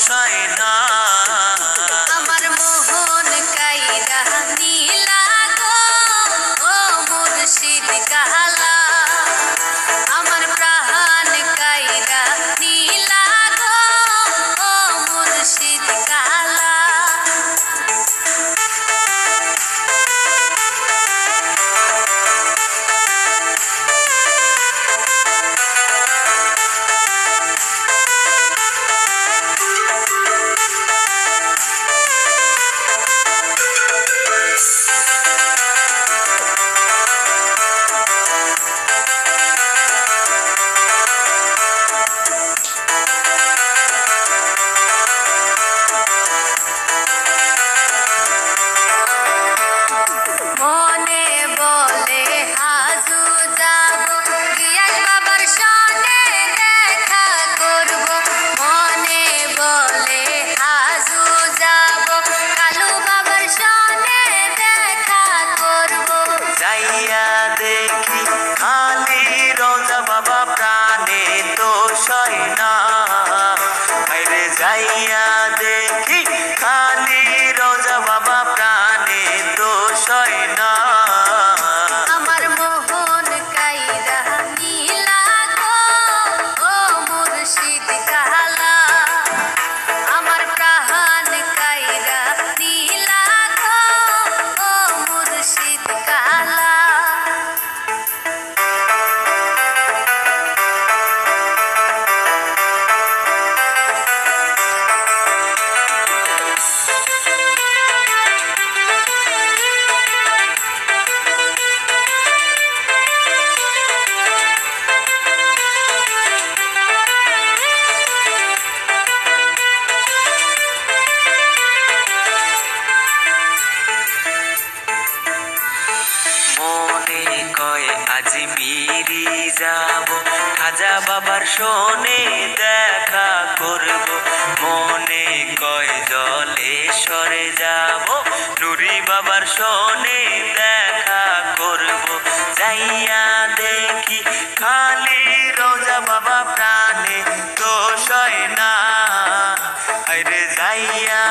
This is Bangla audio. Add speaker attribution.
Speaker 1: পোষায় না।
Speaker 2: আমার মোহন কাইরা নীলা গো ও মুর্শিদ কালা, আমার প্রাণ কাইরা নীলা গো ও মুর্শিদ কালা। মনে বলে হাজু যাব গিয়াস বাবার সনে দেখা করব, মনে বলে হাজু যাব কালু বাবার সনে দেখা করব।
Speaker 1: যাইয়া দেখি খালি রোজা বাবা প্রাণে তো সয় না। আরে যাইয়া দেখি খালি রোজা বাবা প্রাণে তো সয় না।
Speaker 2: আমার মোহন কাইরা নীলা গো ও মুর্শিদ কালা, আমার প্রাণ কাইরা নীলা গো ও মুর্শিদ কালা।
Speaker 1: মনে কয় আজি মিরি যাব খাজা বাবার শোনে দেখা করব। মনে কয় জলেশ্বরে যাব নুরি বাবার শোনে দেখা করব। যাইয়া দেখি খালি রোজা বাবা প্রাণে তো সয় না। আরে যাইয়া